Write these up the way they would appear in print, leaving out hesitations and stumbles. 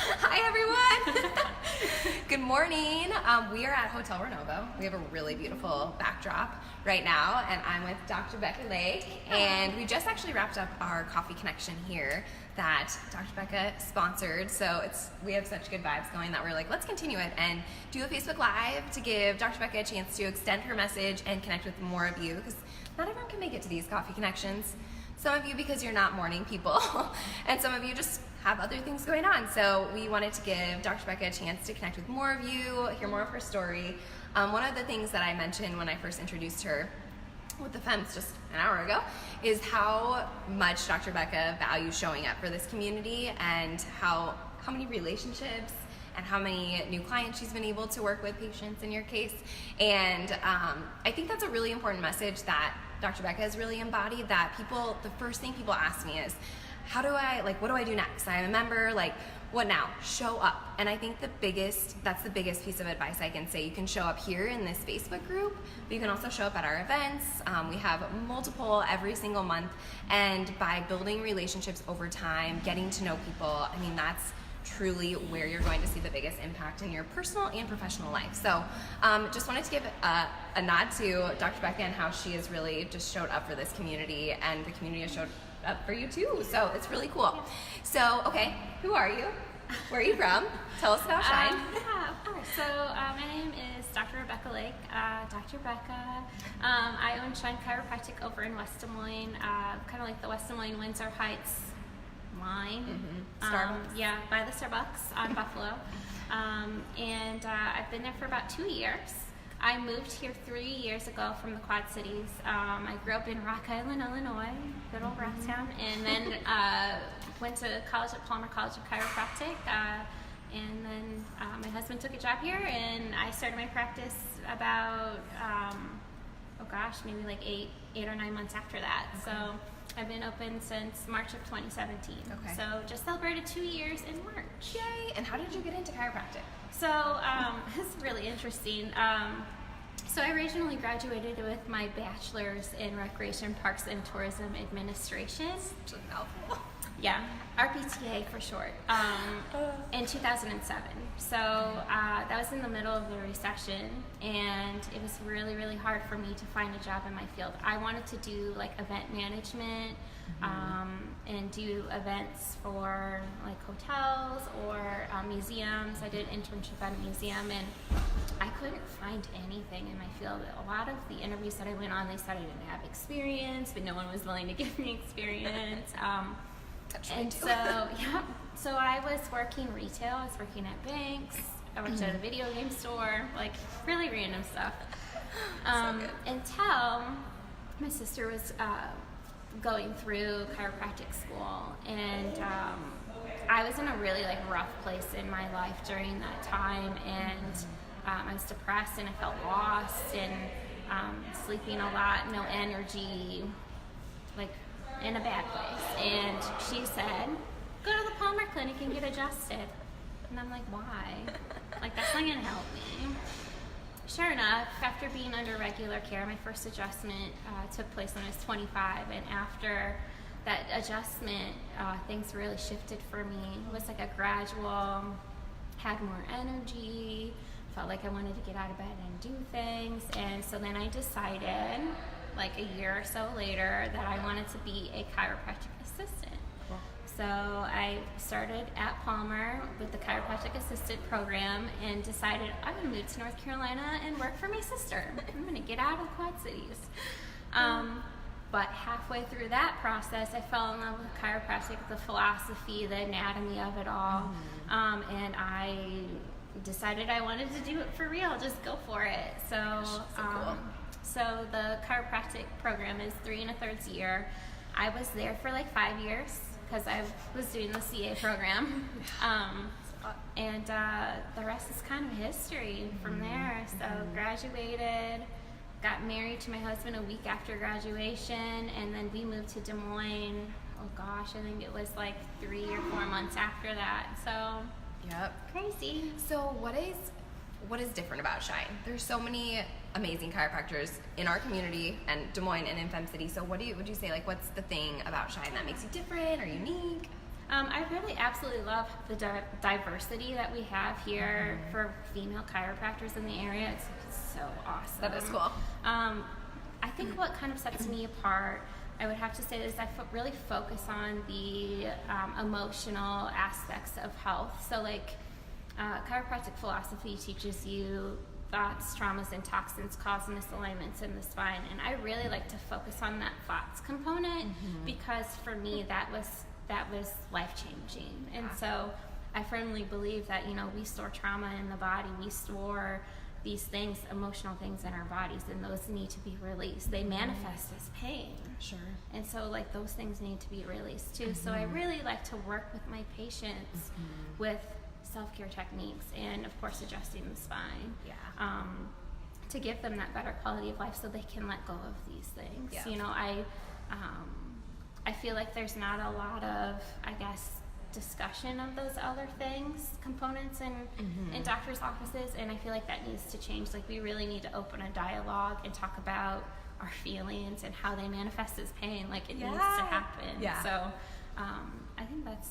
Hi, everyone. Good morning. We are at Hotel Renovo. We have a really beautiful backdrop right now, and I'm with Dr. Becca Lake, and we just actually wrapped up our coffee connection here that Dr. Becca sponsored. So we have such good vibes going that we're like, let's continue it and do a Facebook Live to give Dr. Becca a chance to extend her message and connect with more of you, because not everyone can make it to these coffee connections. Some of you because you're not morning people, and some of you just have other things going on. So we wanted to give Dr. Becca a chance to connect with more of you, hear more of her story. One of the things that I mentioned when I first introduced her with the Femmes just an hour ago is how much Dr. Becca values showing up for this community, and how many relationships and how many new clients she's been able to work with, patients in your case. And I think that's a really important message that Dr. Becca has really embodied, that the first thing people ask me is, what do I do next? I'm a member, what now? Show up. And I think that's the biggest piece of advice I can say. You can show up here in this Facebook group, but you can also show up at our events. We have multiple every single month, and by building relationships over time, getting to know people, that's truly where you're going to see the biggest impact in your personal and professional life. So just wanted to give a nod to Dr. Becca and how she has really just showed up for this community, and the community has showed up for you too. So it's really cool. So, okay, who are you? Where are you from? Tell us about Shine. Yeah, of course. So my name is Dr. Rebecca Lake. Dr. Becca. I own Shine Chiropractic over in West Des Moines, kind of like the West Des Moines Windsor Heights line. Starbucks. Yeah, by the Starbucks on Buffalo. And I've been there for about 2 years. I moved here 3 years ago from the Quad Cities. I grew up in Rock Island, Illinois, good old Rocktown, and then went to college at Palmer College of Chiropractic. And then my husband took a job here, and I started my practice about, maybe like eight or 9 months after that. Okay. So I've been open since March of 2017. Okay. So just celebrated 2 years in March. Yay! And how did you get into chiropractic? So it's really interesting. So I originally graduated with my bachelor's in Recreation, Parks, and Tourism Administration. Such a mouthful. Yeah, RPTA for short, in 2007. So that was in the middle of the recession, and it was really, really hard for me to find a job in my field. I wanted to do event management, and do events for hotels or museums. I did an internship at a museum, and I couldn't find anything in my field. A lot of the interviews that I went on, they said I didn't have experience, but no one was willing to give me experience. So I was working retail. I was working at banks. I worked at a video game store, really random stuff. Until my sister was going through chiropractic school, and I was in a really rough place in my life during that time, and I was depressed, and I felt lost, and sleeping a lot, no energy, in a bad place. And she said, go to the Palmer Clinic and get adjusted. And I'm like, why? That's not gonna help me. Sure enough, after being under regular care, my first adjustment took place when I was 25, and after that adjustment, things really shifted for me. It was a gradual, had more energy, felt like I wanted to get out of bed and do things, and so then I decided, a year or so later, that I wanted to be a chiropractic assistant. Cool. So I started at Palmer with the chiropractic assistant program, and decided I'm going to move to North Carolina and work for my sister. I'm going to get out of the Quad Cities. But halfway through that process, I fell in love with chiropractic, the philosophy, the anatomy of it all, and I decided I wanted to do it for real, just go for it. So cool. So the chiropractic program is 3 1/3 year. I was there for 5 years because I was doing the CA program. And the rest is kind of history from there. So graduated, got married to my husband a week after graduation, and then we moved to Des Moines. Oh gosh, I think it was 3 or 4 months after that. So Yep. crazy. So what is different about Shine? There's so many amazing chiropractors in our community and Des Moines and in Fem City. So would you say, what's the thing about Shine that makes you different or unique? I really absolutely love the diversity that we have here for female chiropractors in the area. It's so awesome. That is cool. I think what kind of sets me apart, I would have to say, is I really focus on the emotional aspects of health. So like chiropractic philosophy teaches you thoughts, traumas, and toxins cause misalignments in the spine. And I really like to focus on that thoughts component because for me that was life-changing. And so I firmly believe that, you know, we store trauma in the body, we store these things, emotional things in our bodies, and those need to be released. They manifest as pain. Sure. And so like those things need to be released too. So I really like to work with my patients with self-care techniques and of course adjusting the spine. To give them that better quality of life so they can let go of these things. Yeah. You know, I feel like there's not a lot of, I guess, discussion of those other things, components in doctors' offices, and I feel like that needs to change. Like we really need to open a dialogue and talk about our feelings and how they manifest as pain. Like it needs to happen. Yeah. So I think that's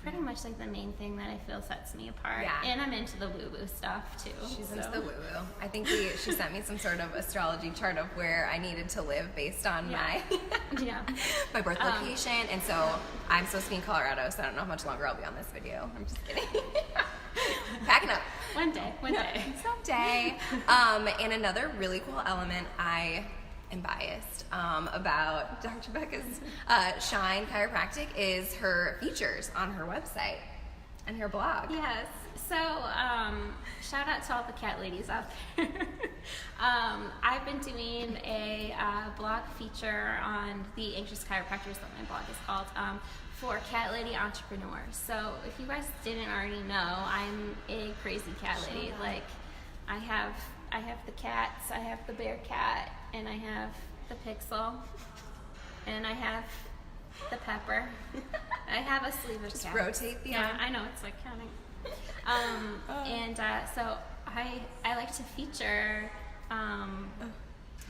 pretty much like the main thing that I feel sets me apart. Yeah. And I'm into the woo-woo stuff too. She's into the woo-woo. I think she sent me some sort of astrology chart of where I needed to live based on my my birth location. And so I'm supposed to be in Colorado, so I don't know how much longer I'll be on this video. I'm just kidding. Packing up. One day. Someday. And another really cool element, I am biased about Dr. Becca's Shine Chiropractic is her features on her website and her blog. Yes. So shout out to all the cat ladies out there. I've been doing a blog feature on the Anxious Chiropractors, that my blog is called, for cat lady entrepreneurs. So if you guys didn't already know, I'm a crazy cat lady. Like I have the cats, I have the bear cat, and I have the Pixel, and I have the Pepper. I have a sleeveless cat. Just rotate the Yeah, I know, it's like counting. And so I like to feature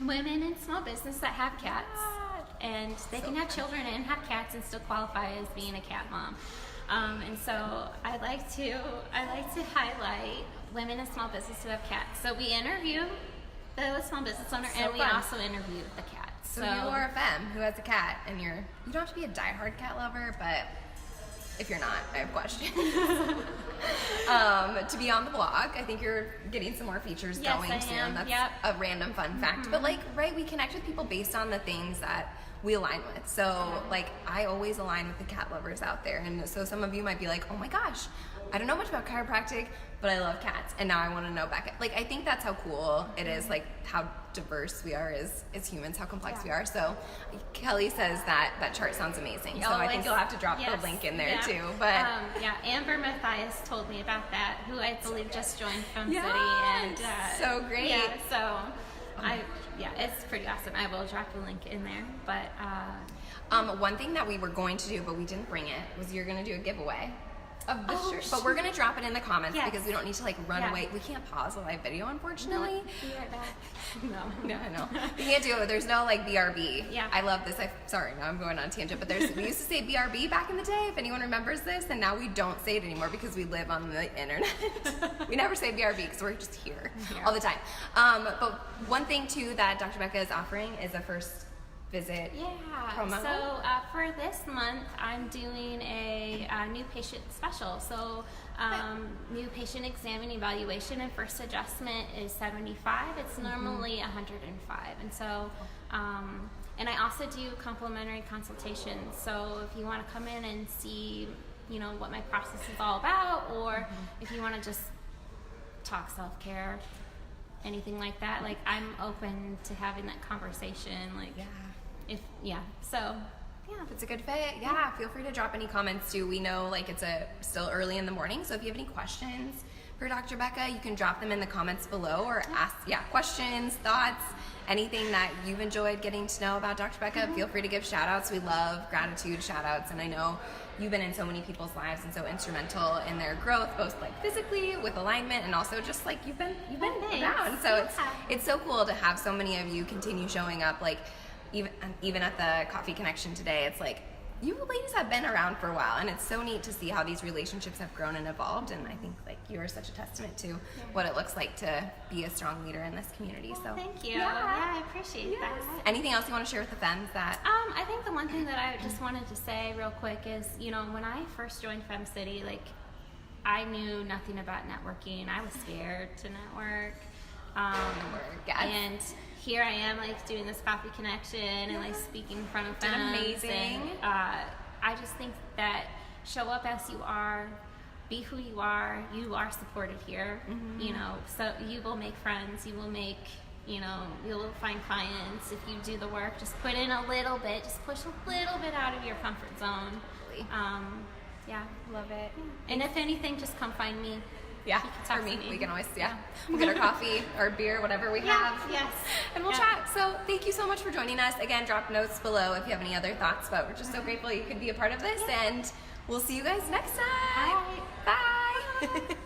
women in small business that have cats, and they can have children and have cats and still qualify as being a cat mom. And so I like to highlight women in small business who have cats. So we interview the small business owner, and we also interview the cat. So you are a femme who has a cat, and you don't have to be a diehard cat lover, but if you're not, I have questions. To be on the blog, I think you're getting some more features going soon. That's a random fun fact. But we connect with people based on the things that we align with. So I always align with the cat lovers out there. And so some of you might be like, oh my gosh, I don't know much about chiropractic, but I love cats, and now I want to know back. I think that's how cool it is, how diverse we are as humans, how complex we are. So Kelly says that chart sounds amazing. So I think you'll have to drop the link in there too. But Amber Mathias told me about that, who I believe just joined Film City, and so great. Yeah, so it's pretty awesome. I will drop the link in there. But one thing that we were going to do, but we didn't bring it, was you're going to do a giveaway of the shirt. But we're going to drop it in the comments because we don't need to run away. We can't pause a live video, unfortunately. Be right back. No. We can't do it. There's no BRB. Yeah. I love this. Sorry, now I'm going on a tangent, but we used to say BRB back in the day, if anyone remembers this, and now we don't say it anymore because we live on the internet. We never say BRB because we're just here all the time. But one thing too that Dr. Becca is offering is a first visit promo. So for this month, I'm doing a new patient special. So new patient exam and evaluation and first adjustment is $75. It's normally $105. And so, and I also do complimentary consultations. So if you want to come in and see, what my process is all about, or if you want to just talk self-care, anything like that, I'm open to having that conversation. If it's a good fit, feel free to drop any comments too. We know it's still early in the morning, so if you have any questions for Dr. Becca, you can drop them in the comments below, or ask questions, thoughts, anything that you've enjoyed getting to know about Dr. Becca. Feel free to give shout outs. We love gratitude shout outs, and I know you've been in so many people's lives and so instrumental in their growth, both physically with alignment, and also just you've been around. So it's so cool to have so many of you continue showing up. Even at the Coffee Connection today, it's you ladies have been around for a while, and it's so neat to see how these relationships have grown and evolved, and I think like you are such a testament to what it looks like to be a strong leader in this community. Well, so thank you. Yeah, I appreciate that. Anything else you want to share with the femmes that? I think the one thing that I just wanted to say real quick is, you know, when I first joined Fem City, like, I knew nothing about networking. I was scared to network. And here I am, like, doing this coffee connection and like speaking in front of femmes. Amazing. And, I just think that show up as you are, be who you are supported here. You know, so you will make friends, you will make, you know, you'll find clients if you do the work. Just put in a little bit, just push a little bit out of your comfort zone. Yeah, Love it. and if anything, just come find me. Yeah, You can talk for me, to me. we can always, we'll get our coffee or beer, whatever we have. Yes. And we'll chat. So thank you so much for joining us. Again, drop notes below if you have any other thoughts, but we're just so grateful you could be a part of this, and we'll see you guys next time. Bye. Bye.